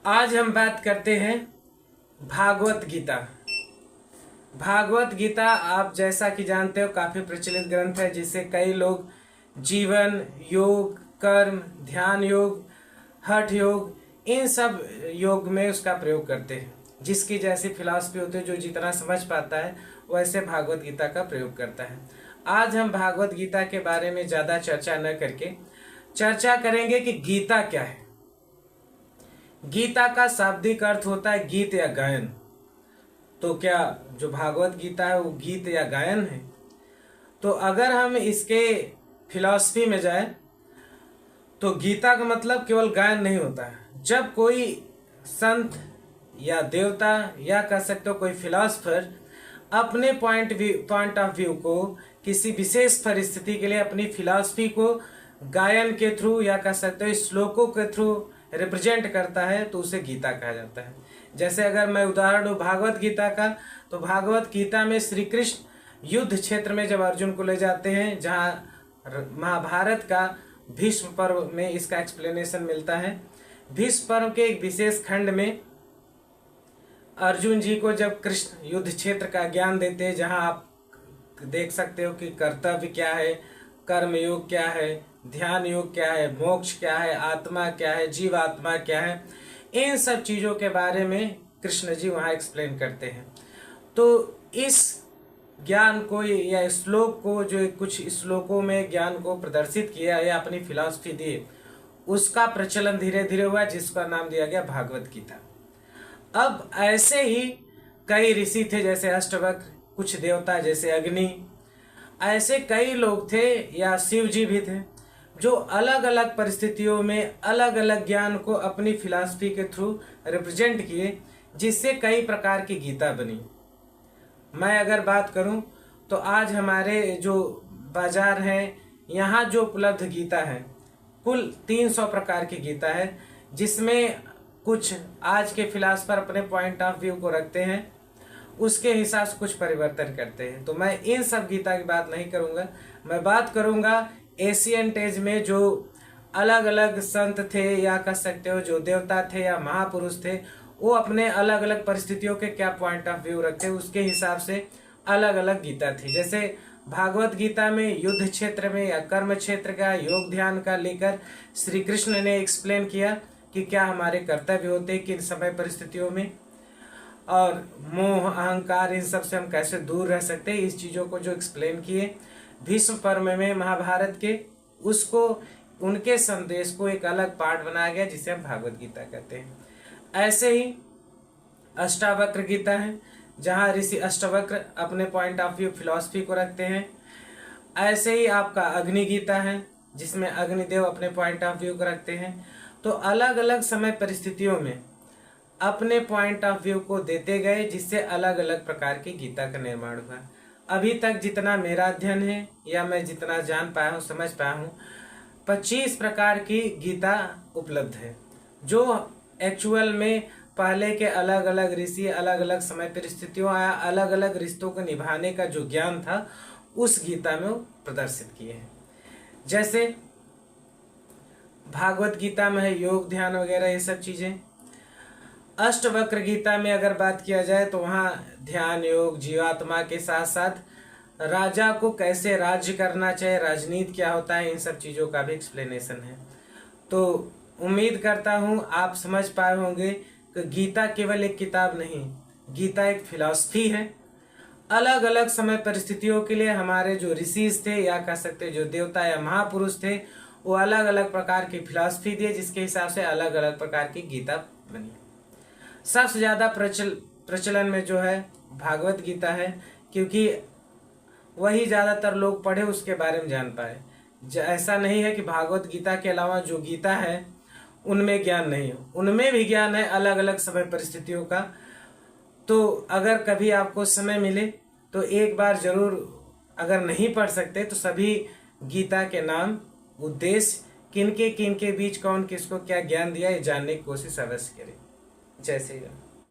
आज हम बात करते हैं भागवत गीता। भागवत गीता आप जैसा कि जानते हो काफी प्रचलित ग्रंथ है, जिसे कई लोग जीवन योग, कर्म, ध्यान योग, हठ योग, इन सब योग में उसका प्रयोग करते हैं। जिसकी जैसी फिलॉसफी होती है, जो जितना समझ पाता है वैसे भागवत गीता का प्रयोग करता है। आज हम भागवत गीता के बारे में ज्यादा चर्चा न करके चर्चा करेंगे कि गीता क्या है। गीता का शाब्दिक अर्थ होता है गीत या गायन। तो क्या जो भागवत गीता है वो गीत या गायन है? तो अगर हम इसके फिलॉसफी में जाए तो गीता का मतलब केवल गायन नहीं होता है। जब कोई संत या देवता या कह सकते हो कोई फिलॉसफर अपने पॉइंट ऑफ व्यू को किसी विशेष परिस्थिति के लिए अपनी फिलॉसफी को गायन के थ्रू या कह सकते हो श्लोकों के थ्रू रिप्रेजेंट करता है, तो उसे गीता कहा जाता है। जैसे अगर मैं उदाहरण दूं भागवत गीता का, तो भागवत गीता में श्री कृष्ण युद्ध क्षेत्र में जब अर्जुन को ले जाते हैं, जहां महाभारत का भीष्म पर्व में इसका एक्सप्लेनेशन मिलता है। भीष्म पर्व के एक विशेष खंड में अर्जुन जी को जब कृष्ण युद्ध क्षेत्र का ज्ञान देते हैं, जहां आप देख सकते हो कि कर्तव्य क्या है, कर्म योग क्या है, ध्यान योग क्या है, मोक्ष क्या है, आत्मा क्या है, जीवात्मा क्या है, इन सब चीजों के बारे में कृष्ण जी वहां एक्सप्लेन करते हैं। तो इस ज्ञान को या श्लोक को, जो कुछ श्लोकों में ज्ञान को प्रदर्शित किया या अपनी फिलॉसफी दी, उसका प्रचलन धीरे धीरे हुआ, जिसका नाम दिया गया भागवत गीता। अब ऐसे ही कई ऋषि थे, जैसे अष्टवक्र, कुछ देवता जैसे अग्नि, ऐसे कई लोग थे या शिव जी भी थे, जो अलग अलग परिस्थितियों में अलग अलग ज्ञान को अपनी फिलॉसफी के थ्रू रिप्रेजेंट किए, जिससे कई प्रकार की गीता बनी। मैं अगर बात करूं तो आज हमारे जो बाजार हैं, यहाँ जो उपलब्ध गीता है, कुल 300 प्रकार की गीता है, जिसमें कुछ आज के फिलॉसफर अपने पॉइंट ऑफ व्यू को रखते हैं, उसके हिसाब से कुछ परिवर्तन करते हैं। तो मैं इन सब गीता की बात नहीं करूंगा, मैं बात करूंगा एशियंट एज में जो अलग अलग संत थे या कह सकते हो जो देवता थे या महापुरुष थे, वो अपने अलग अलग परिस्थितियों के क्या पॉइंट ऑफ व्यू रखते, उसके हिसाब से अलग अलग गीता थी। जैसे भागवत गीता में युद्ध क्षेत्र में या कर्म क्षेत्र का, योग ध्यान का लेकर श्री कृष्ण ने एक्सप्लेन किया कि क्या हमारे कर्तव्य होते हैं किन समय परिस्थितियों में, और मोह अहंकार इन सब से हम कैसे दूर रह सकते हैं, इस चीजों को जो एक्सप्लेन किए। भीष्म पर्व में महाभारत के, उसको उनके संदेश को एक अलग पार्ट बनाया गया, जिसे हम भागवत गीता कहते हैं। ऐसे ही अष्टावक्र गीता है, जहाँ ऋषि अष्टवक्र अपने पॉइंट ऑफ व्यू फिलॉसफी को रखते हैं। ऐसे ही आपका अग्नि गीता है, जिसमें अग्निदेव अपने पॉइंट ऑफ व्यू को रखते हैं। तो अलग अलग समय परिस्थितियों में अपने पॉइंट ऑफ व्यू को देते गए, जिससे अलग अलग प्रकार की गीता का निर्माण हुआ। अभी तक जितना मेरा अध्ययन है या मैं जितना जान पाया हूँ, समझ पाया हूँ, 25 प्रकार की गीता उपलब्ध है, जो एक्चुअल में पहले के अलग अलग ऋषि अलग अलग समय परिस्थितियों या अलग अलग रिश्तों को निभाने का जो ज्ञान था, उस गीता में वो प्रदर्शित किए हैं। जैसे भागवत गीता में है योग ध्यान वगैरह ये सब चीजें। अष्टवक्र गीता में अगर बात किया जाए तो वहाँ ध्यान योग, जीवात्मा के साथ साथ राजा को कैसे राज्य करना चाहिए, राजनीति क्या होता है, इन सब चीज़ों का भी एक्सप्लेनेशन है। तो उम्मीद करता हूँ आप समझ पाए होंगे कि गीता केवल एक किताब नहीं, गीता एक फिलॉसफी है। अलग अलग समय परिस्थितियों के लिए हमारे जो ऋषिज थे या कह सकते जो देवता या महापुरुष थे, वो अलग अलग प्रकार की फिलॉसफी दिए, जिसके हिसाब से अलग अलग प्रकार की गीता बनी। सबसे ज्यादा प्रचलन में जो है भागवत गीता है, क्योंकि वही ज्यादातर लोग पढ़े, उसके बारे में जान पाए। ऐसा नहीं है कि भागवत गीता के अलावा जो गीता है उनमें ज्ञान नहीं हो, उनमें भी ज्ञान है अलग अलग समय परिस्थितियों का। तो अगर कभी आपको समय मिले तो एक बार जरूर, अगर नहीं पढ़ सकते तो सभी गीता के नाम, उद्देश्य, किन के बीच कौन किसको क्या ज्ञान दिया, ये जानने की कोशिश अवश्य करें। जय श्री राम।